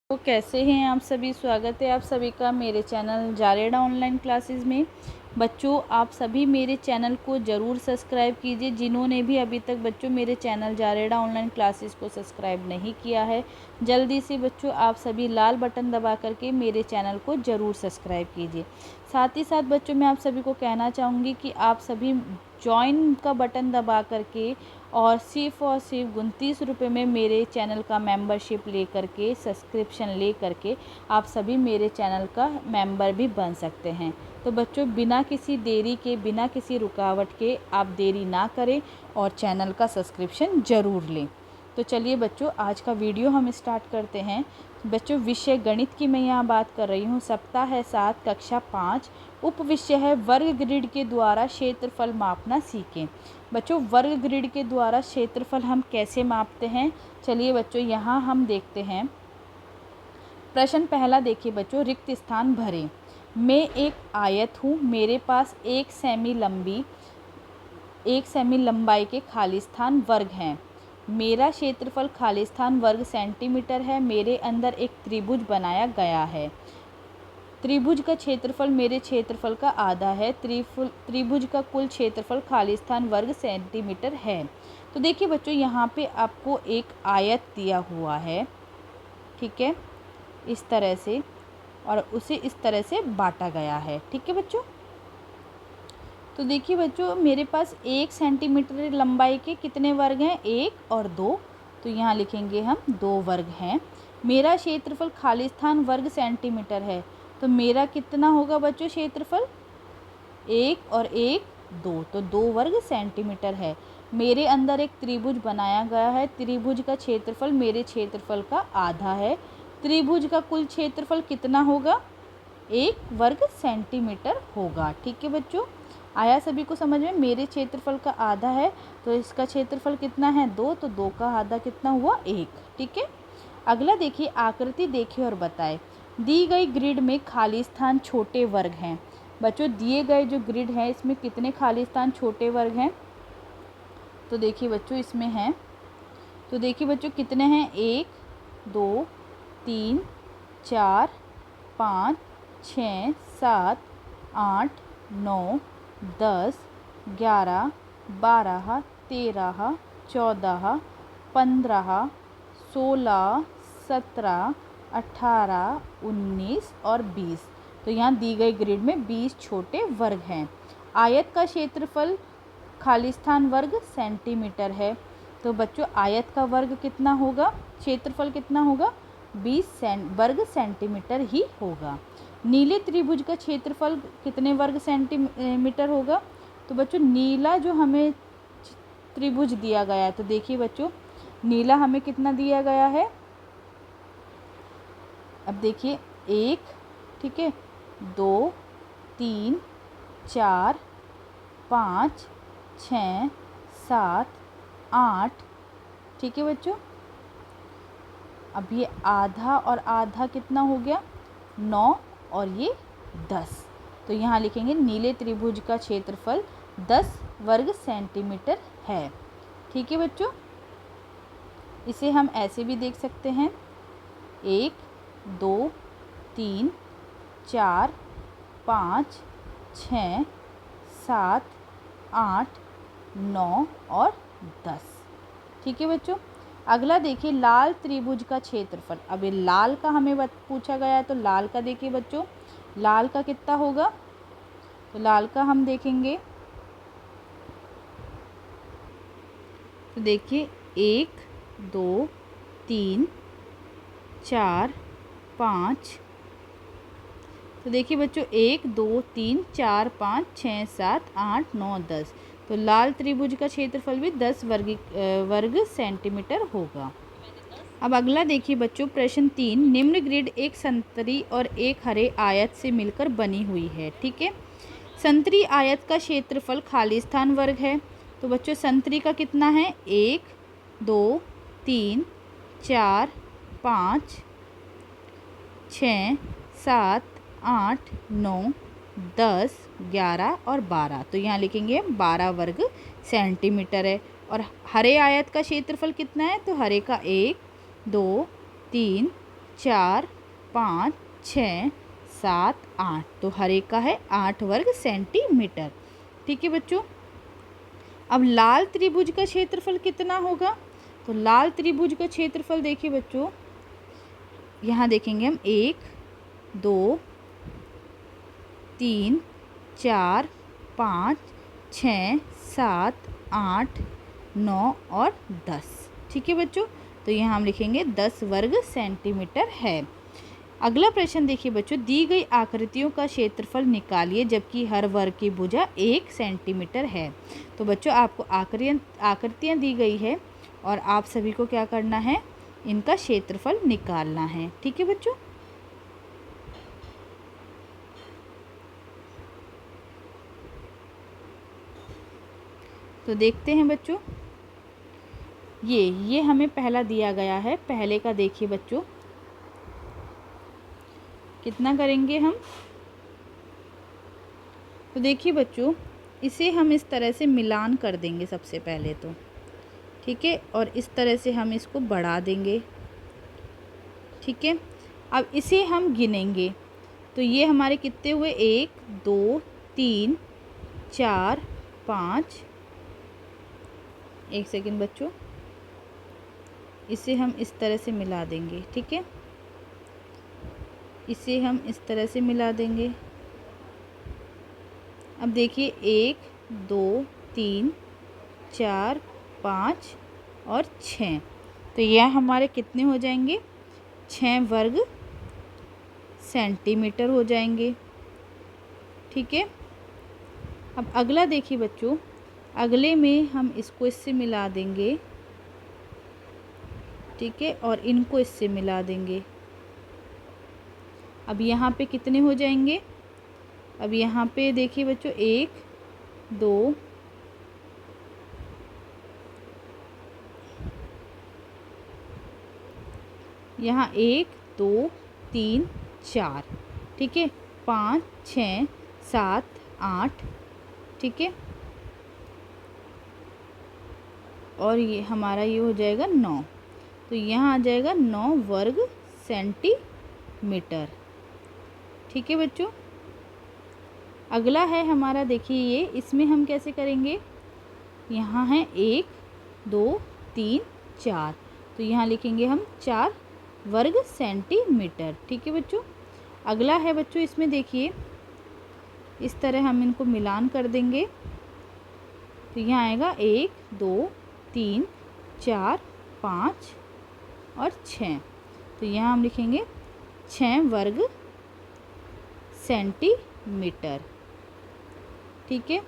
तो कैसे हैं आप सभी। स्वागत है आप सभी का मेरे चैनल जारेडा ऑनलाइन क्लासेस में। बच्चों, आप सभी मेरे चैनल को ज़रूर सब्सक्राइब कीजिए। जिन्होंने भी अभी तक बच्चों मेरे चैनल जारेडा ऑनलाइन क्लासेस को सब्सक्राइब नहीं किया है, जल्दी से बच्चों आप सभी लाल बटन दबा करके मेरे चैनल को ज़रूर सब्सक्राइब कीजिए। साथ ही साथ बच्चों मैं आप सभी को कहना चाहूँगी कि आप सभी जॉइन का बटन दबा करके और सिर्फ़ 29 रुपये में मेरे चैनल का मेंबरशिप ले करके, सब्सक्रिप्शन ले करके आप सभी मेरे चैनल का मेंबर भी बन सकते हैं। तो बच्चों, बिना किसी देरी के, बिना किसी रुकावट के आप देरी ना करें और चैनल का सब्सक्रिप्शन ज़रूर लें। तो चलिए बच्चों, आज का वीडियो हम स्टार्ट करते हैं। बच्चों, विषय गणित की मैं यहाँ बात कर रही हूँ। सप्ताह है 7, कक्षा 5। उप विषय है वर्ग ग्रिड के द्वारा क्षेत्रफल मापना सीखें। बच्चों, वर्ग ग्रिड के द्वारा क्षेत्रफल हम कैसे मापते हैं, चलिए बच्चों यहाँ हम देखते हैं। प्रश्न पहला देखिए बच्चों, रिक्त स्थान भरें। मैं एक आयत हूँ, मेरे पास 1 सेमी लंबाई के खाली स्थान वर्ग हैं। मेरा क्षेत्रफल खाली स्थान वर्ग सेंटीमीटर है। मेरे अंदर एक त्रिभुज बनाया गया है। त्रिभुज का क्षेत्रफल मेरे क्षेत्रफल का आधा है। त्रिभुज का कुल क्षेत्रफल खाली स्थान वर्ग सेंटीमीटर है। तो देखिए बच्चों, यहाँ पे आपको एक आयत दिया हुआ है, ठीक है, इस तरह से, और उसे इस तरह से बांटा गया है, ठीक है बच्चों। तो देखिए बच्चों, मेरे पास 1 सेंटीमीटर लंबाई के कितने वर्ग हैं, 1 और 2। तो यहाँ लिखेंगे हम 2 वर्ग हैं। मेरा क्षेत्रफल खाली स्थान वर्ग सेंटीमीटर है, तो मेरा कितना होगा बच्चों क्षेत्रफल, 1 और 1 2, तो 2 वर्ग सेंटीमीटर है। मेरे अंदर एक त्रिभुज बनाया गया है। त्रिभुज का क्षेत्रफल मेरे क्षेत्रफल का आधा है। त्रिभुज का कुल क्षेत्रफल कितना होगा, 1 वर्ग सेंटीमीटर होगा, ठीक है बच्चों। आया सभी को समझ में। मेरे क्षेत्रफल का आधा है तो इसका क्षेत्रफल कितना है, 2, तो 2 का आधा कितना हुआ, 1, ठीक है। अगला देखिए, आकृति देखिए और बताएं। दी गई ग्रिड में खाली स्थान छोटे वर्ग हैं। बच्चों, दिए गए जो ग्रिड है इसमें कितने खाली स्थान छोटे वर्ग हैं, तो देखिए बच्चों इसमें हैं, तो देखिए बच्चों कितने हैं, 1 2 3 4 5 6 7 8 9 10 11 12 13 14 15 16 17 18 19 और 20। तो यहाँ दी गई ग्रिड में 20 छोटे वर्ग हैं। आयत का क्षेत्रफल खाली स्थान वर्ग सेंटीमीटर है। तो बच्चों, आयत का वर्ग कितना होगा, क्षेत्रफल कितना होगा, 20 वर्ग सेंटीमीटर ही होगा। नीले त्रिभुज का क्षेत्रफल कितने वर्ग सेंटीमीटर होगा, तो बच्चों नीला जो हमें त्रिभुज दिया गया है, तो देखिए बच्चों नीला हमें कितना दिया गया है, अब देखिए 1, ठीक है, 2 3 4 5 6 7 8, ठीक है बच्चों। अब ये आधा और आधा कितना हो गया, 9 और ये 10। तो यहाँ लिखेंगे नीले त्रिभुज का क्षेत्रफल 10 वर्ग सेंटीमीटर है, ठीक है बच्चों। इसे हम ऐसे भी देख सकते हैं, 1 2 3 4 5 6 7 8 9 और 10, ठीक है बच्चों। अगला देखिए, लाल त्रिभुज का क्षेत्रफल। अब ये लाल का हमें पूछा गया है, तो लाल का देखिए बच्चों, लाल का कितना होगा, तो लाल का हम देखेंगे, तो देखिए 1 2 3 4 5, तो देखिए बच्चों 1 2 3 4 5 6 7 8 9 10। तो लाल त्रिभुज का क्षेत्रफल भी 10 वर्ग सेंटीमीटर होगा। अब अगला देखिए बच्चों, प्रश्न 3। निम्न ग्रिड एक संतरी और एक हरे आयत से मिलकर बनी हुई है, ठीक है। संतरी आयत का क्षेत्रफल खाली स्थान वर्ग है। तो बच्चों संतरी का कितना है, 1 2 3 4 5 6 7 8 9 10 11 और 12। तो यहाँ लिखेंगे 12 वर्ग सेंटीमीटर है। और हरे आयत का क्षेत्रफल कितना है, तो हरे का 1 2 3 4, 5, 6, 7, 8। तो हर एक का है 8 वर्ग सेंटीमीटर। ठीक है बच्चों। अब लाल त्रिभुज का क्षेत्रफल कितना होगा? तो लाल त्रिभुज का क्षेत्रफल देखिए बच्चों, यहाँ देखेंगे हम 1, 2, 3, 4, 5, 6, 7, 8, 9 और 10। ठीक है बच्चों। तो यहाँ हम लिखेंगे 10 वर्ग सेंटीमीटर है। अगला प्रश्न देखिए बच्चों, दी गई आकृतियों का क्षेत्रफल निकालिए जबकि हर वर्ग की भुजा 1 सेंटीमीटर है। तो बच्चों आपको आकृतियाँ दी गई है और आप सभी को क्या करना है, इनका क्षेत्रफल निकालना है। ठीक है बच्चों। तो देखते हैं बच्चों, ये हमें पहला दिया गया है। पहले का देखिए बच्चों, कितना करेंगे हम? तो देखिए बच्चों, इसे हम इस तरह से मिलान कर देंगे सबसे पहले तो। ठीक है, और इस तरह से हम इसको बढ़ा देंगे। ठीक है, अब इसे हम गिनेंगे। तो ये हमारे कितने हुए? 1, 2, 3, 4, 5। एक सेकंड बच्चों, इसे हम इस तरह से मिला देंगे। ठीक है, इसे हम इस तरह से मिला देंगे। अब देखिए 1, 2, 3, 4, 5 और 6। तो यह हमारे कितने हो जाएंगे? 6 वर्ग सेंटीमीटर हो जाएंगे। ठीक है, अब अगला देखिए बच्चों, अगले में हम इसको इससे मिला देंगे। ठीक है, और इनको इससे मिला देंगे। अब यहाँ पे कितने हो जाएंगे? अब यहाँ पे देखिए बच्चों 1, 2, यहाँ 1, 2, 3, 4। ठीक है, 5, 6, 7, 8। ठीक है, और ये हमारा ये हो जाएगा 9। तो यहाँ आ जाएगा 9 वर्ग सेंटीमीटर। ठीक है बच्चों। अगला है हमारा, देखिए ये, इसमें हम कैसे करेंगे? यहाँ है 1, 2, 3, 4। तो यहाँ लिखेंगे हम 4 वर्ग सेंटीमीटर। ठीक है बच्चों। अगला है बच्चों, इसमें देखिए इस तरह हम इनको मिलान कर देंगे। तो यहाँ आएगा 1, 2, 3, 4, 5 और 6। तो यहाँ हम लिखेंगे 6 वर्ग सेंटीमीटर। ठीक है,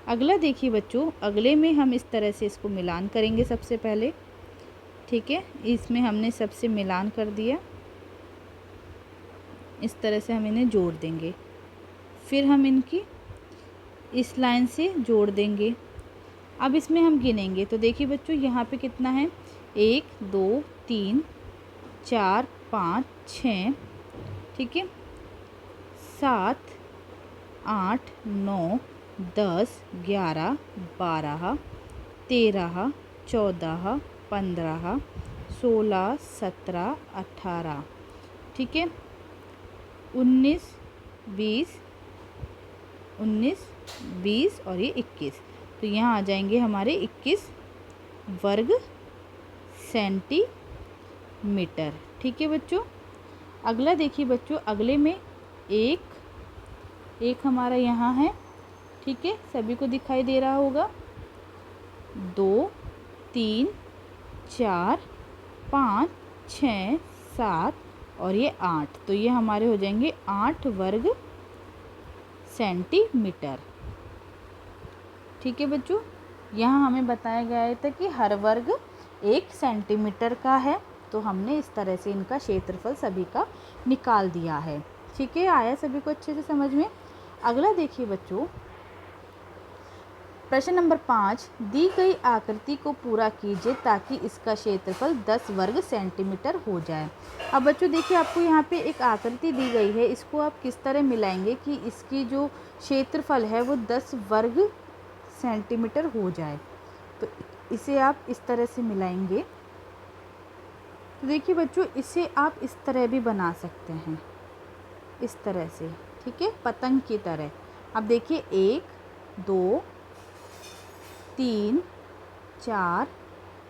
अगला देखिए बच्चों, अगले में हम इस तरह से इसको मिलान करेंगे सबसे पहले। ठीक है, इसमें हमने सबसे मिलान कर दिया। इस तरह से हम इन्हें जोड़ देंगे, फिर हम इनकी इस लाइन से जोड़ देंगे। अब इसमें हम गिनेंगे। तो देखिए बच्चों, यहाँ पे कितना है? 1, 2, 3, 4, 5, 6। ठीक है, 7, 8, 9, 10, 11, 12, 13, 14, 15, 16, 17, 18। ठीक है, 19, 20, 19, 20 और ये 21। तो यहाँ आ जाएंगे हमारे 21 वर्ग सेंटीमीटर। ठीक है बच्चों। अगला देखिए बच्चों, अगले में एक हमारा यहाँ है। ठीक है, सभी को दिखाई दे रहा होगा। 2, 3, 4, 5, 6, 7 और ये 8। तो ये हमारे हो जाएंगे 8 वर्ग सेंटीमीटर। ठीक है बच्चों, यहाँ हमें बताया गया था कि हर वर्ग 1 सेंटीमीटर का है। तो हमने इस तरह से इनका क्षेत्रफल सभी का निकाल दिया है। ठीक है, आया सभी को अच्छे से समझ में? अगला देखिए बच्चों, प्रश्न नंबर 5, दी गई आकृति को पूरा कीजिए ताकि इसका क्षेत्रफल 10 वर्ग सेंटीमीटर हो जाए। अब बच्चों देखिए, आपको यहाँ पे एक आकृति दी गई है, इसको आप किस तरह मिलाएंगे कि इसकी जो क्षेत्रफल है वो 10 वर्ग सेंटीमीटर हो जाए। तो इसे आप इस तरह से मिलाएंगे। तो देखिए बच्चों, इसे आप इस तरह भी बना सकते हैं, इस तरह से, ठीक है, पतंग की तरह। अब देखिए 1 2 3 4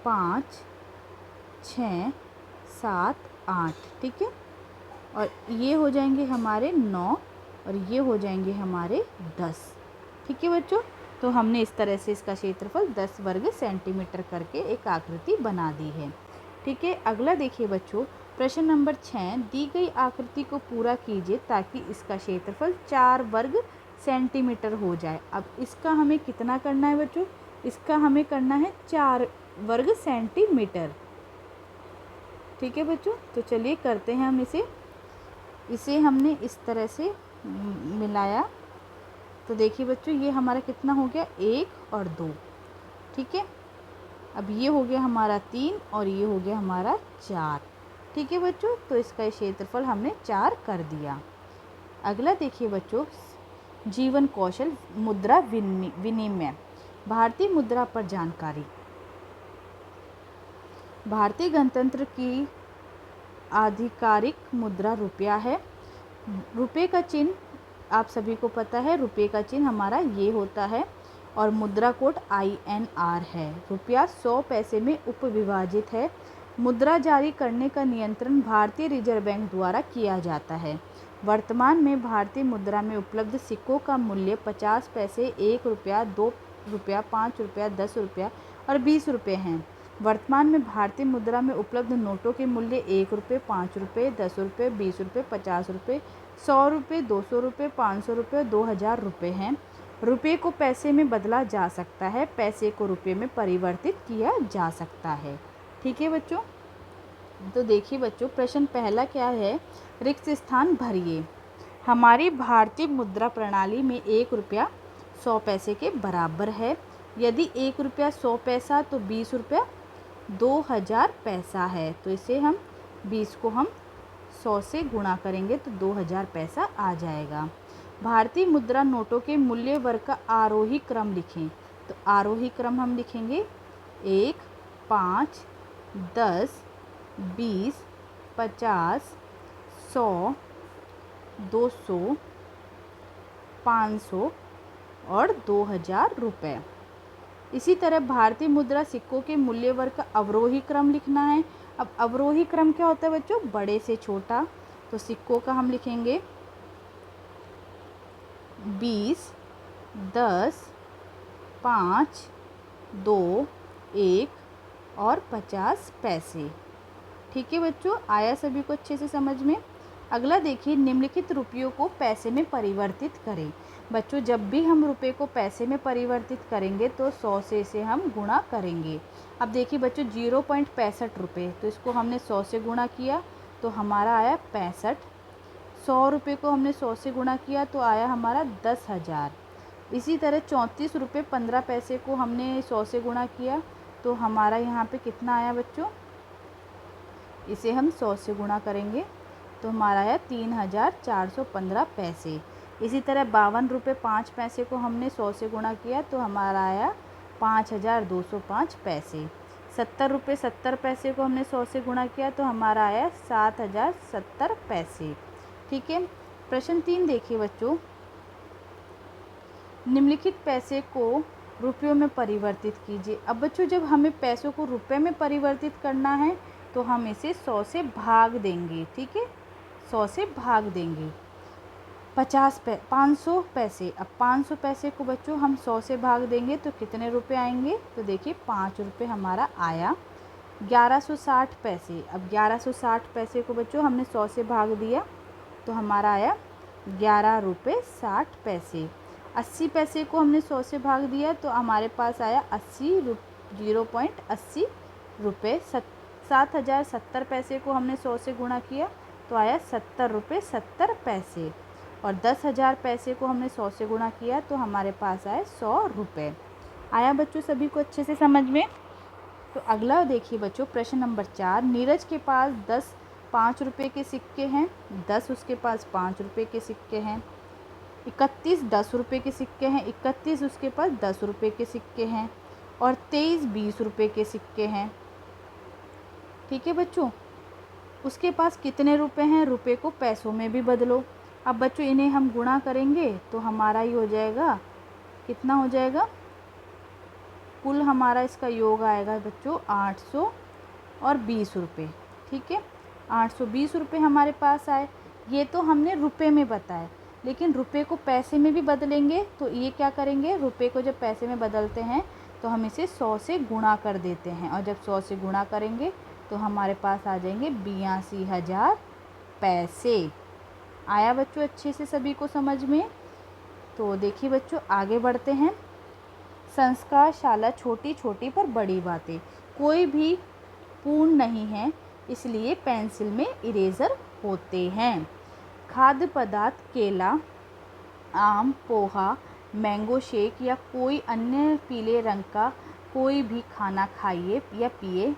5 6 7 8, ठीक है, और ये हो जाएंगे हमारे 9 और ये हो जाएंगे हमारे 10, ठीक है बच्चों। तो हमने इस तरह से इसका क्षेत्रफल 10 वर्ग सेंटीमीटर करके एक आकृति बना दी है, ठीक है। अगला देखिए बच्चों, प्रश्न नंबर 6, दी गई आकृति को पूरा कीजिए ताकि इसका क्षेत्रफल 4 वर्ग सेंटीमीटर हो जाए। अब इसका हमें कितना करना है बच्चों, इसका हमें करना है 4 वर्ग सेंटीमीटर, ठीक है बच्चों। तो चलिए करते हैं हम इसे हमने इस तरह से मिलाया। तो देखिए बच्चों, ये हमारा कितना हो गया, 1 और 2, ठीक है। अब ये हो गया हमारा 3 और ये हो गया हमारा 4, ठीक है बच्चों। तो इसका क्षेत्रफल हमने 4 कर दिया। अगला देखिए बच्चों, जीवन कौशल मुद्रा विनिमय, भारतीय मुद्रा पर जानकारी। भारतीय गणतंत्र की आधिकारिक मुद्रा रुपया है। रुपये का चिन्ह आप सभी को पता है, रुपये का चिन्ह हमारा ये होता है और मुद्रा कोड INR है। रुपया 100 पैसे में उपविभाजित है। मुद्रा जारी करने का नियंत्रण भारतीय रिजर्व बैंक द्वारा किया जाता है। वर्तमान में भारतीय मुद्रा में उपलब्ध सिक्कों का मूल्य 50 पैसे, 1 रुपया, 2 रुपया, 5 रुपया, 10 रुपया और 20 रुपये हैं। वर्तमान में भारतीय मुद्रा में उपलब्ध नोटों के मूल्य 1 रुपये, 5 रुपये, 10 रुपये, 20 रुपये, 50 रुपये, 100 रुपये, 200 रुपये, 500 रुपये, 2000 रुपये हैं। रुपये को पैसे में बदला जा सकता है, पैसे को रुपये में परिवर्तित किया जा सकता है, ठीक है बच्चों। तो देखिए बच्चों, प्रश्न पहला क्या है, रिक्त स्थान भरिए। हमारी भारतीय मुद्रा प्रणाली में 1 रुपया 100 पैसे के बराबर है। यदि 1 रुपया 100 पैसा तो 20 रुपया 2000 पैसा है। तो इसे हम 20 को हम 100 से गुणा करेंगे तो 2000 पैसा आ जाएगा। भारतीय मुद्रा नोटों के मूल्य वर्ग का आरोही क्रम लिखें। तो आरोही क्रम हम लिखेंगे 1 5 10 20 50 100 200 500 और 2000 रुपये। इसी तरह भारतीय मुद्रा सिक्कों के मूल्य वर्ग का अवरोही क्रम लिखना है। अब अवरोही क्रम क्या होता है बच्चों, बड़े से छोटा। तो सिक्कों का हम लिखेंगे 20 10 5 2 1 और 50 पैसे, ठीक है बच्चों। आया सभी को अच्छे से समझ में। अगला देखिए, निम्नलिखित रुपयों को पैसे में परिवर्तित करें। बच्चों, जब भी हम रुपये को पैसे में परिवर्तित करेंगे तो 100 से इसे हम गुणा करेंगे। अब देखिए बच्चों, 0.65 रुपये, तो इसको हमने 100 से गुणा किया तो हमारा आया 65। 100 रुपये को हमने 100 से गुणा किया तो आया हमारा 10,000। इसी तरह 34 रुपये 15 पैसे को हमने 100 से गुणा किया तो हमारा यहाँ पे कितना आया बच्चों, इसे हम 100 से गुणा करेंगे तो हमारा आया 3415 पैसे। इसी तरह 52 रुपये 5 पैसे को हमने 100 से गुणा किया तो हमारा आया 5205 पैसे। 70 रुपये 70 पैसे को हमने 100 से गुणा किया तो हमारा आया 7070 पैसे, ठीक है। प्रश्न 3 देखिए बच्चों, निम्नलिखित पैसे को रुपयों में परिवर्तित कीजिए। अब बच्चों, जब हमें पैसों को रुपये में परिवर्तित करना है तो हम इसे 100 से भाग देंगे, ठीक है, 100 से भाग देंगे। 500 पैसे, अब 500 पैसे को बच्चों हम 100 से भाग देंगे तो कितने रुपए आएंगे, तो देखिए 5 रुपये हमारा आया। 1160 पैसे, अब 1160 पैसे को बच्चों हमने 100 से भाग दिया तो हमारा आया 11 रुपये 60 पैसे। 80 पैसे को हमने 100 से भाग दिया तो हमारे पास आया 0.80 रुपये। 7070 पैसे को हमने 100 से गुणा किया तो आया 70 रुपये 70 पैसे। और 10,000 पैसे को हमने 100 से गुणा किया तो हमारे पास आए 100 रुपये। आया बच्चों सभी को अच्छे से समझ में। तो अगला देखिए बच्चों, प्रश्न नंबर 4, नीरज के पास 10 5 रुपये के सिक्के हैं, 10 उसके पास 5 रुपये के सिक्के हैं। 31 10 रुपये के सिक्के हैं, 31 उसके पास 10 रुपये के सिक्के हैं और 23 20 रुपये के सिक्के हैं, ठीक है बच्चों। उसके पास कितने रुपए हैं, रुपए को पैसों में भी बदलो। अब बच्चों इन्हें हम गुणा करेंगे तो हमारा ही हो जाएगा, कितना हो जाएगा, कुल हमारा इसका योग आएगा बच्चों 820 रुपये। ठीक है, 820 रुपये हमारे पास आए। ये तो हमने रुपए में बताया, लेकिन रुपए को पैसे में भी बदलेंगे तो ये क्या करेंगे, रुपए को जब पैसे में बदलते हैं तो हम इसे 100 से गुणा कर देते हैं, और जब 100 से गुणा करेंगे तो हमारे पास आ जाएंगे 82,000 पैसे। आया बच्चों अच्छे से सभी को समझ में? तो देखिए बच्चों आगे बढ़ते हैं। संस्कार शाला छोटी छोटी पर बड़ी बातें, कोई भी पूर्ण नहीं है इसलिए पेंसिल में इरेज़र होते हैं। खाद्य पदार्थ केला, आम, पोहा, मैंगो शेक या कोई अन्य पीले रंग का कोई भी खाना खाइए या पिए।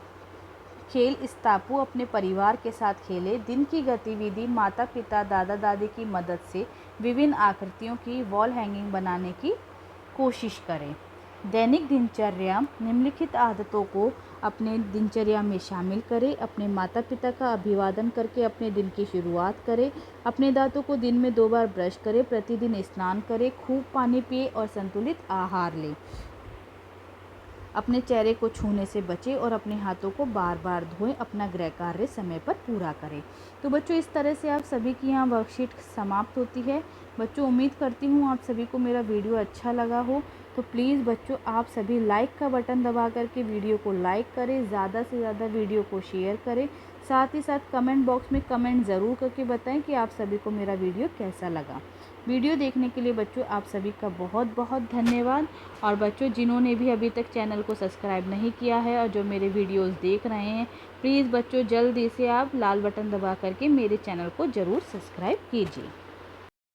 खेल इस टापू अपने परिवार के साथ खेले। दिन की गतिविधि माता पिता दादा दादी की मदद से विभिन्न आकृतियों की वॉल हैंगिंग बनाने की कोशिश करें। दैनिक दिनचर्या निम्नलिखित आदतों को अपने दिनचर्या में शामिल करें। अपने माता पिता का अभिवादन करके अपने दिन की शुरुआत करें। अपने दांतों को दिन में 2 बार ब्रश करें। प्रतिदिन स्नान करें। खूब पानी पिए और संतुलित आहार लें। अपने चेहरे को छूने से बचें और अपने हाथों को बार बार धोएं। अपना गृह कार्य समय पर पूरा करें। तो बच्चों इस तरह से आप सभी की यहाँ वर्कशीट समाप्त होती है। बच्चों उम्मीद करती हूँ आप सभी को मेरा वीडियो अच्छा लगा हो। तो प्लीज़ बच्चों आप सभी लाइक का बटन दबा करके वीडियो को लाइक करें, ज़्यादा से ज़्यादा वीडियो को शेयर करें। साथ ही साथ कमेंट बॉक्स में कमेंट ज़रूर करके बताएं कि आप सभी को मेरा वीडियो कैसा लगा। वीडियो देखने के लिए बच्चों आप सभी का बहुत बहुत धन्यवाद। और बच्चों जिन्होंने भी अभी तक चैनल को सब्सक्राइब नहीं किया है और जो मेरे वीडियोस देख रहे हैं, प्लीज़ बच्चों जल्दी से आप लाल बटन दबा करके मेरे चैनल को ज़रूर सब्सक्राइब कीजिए।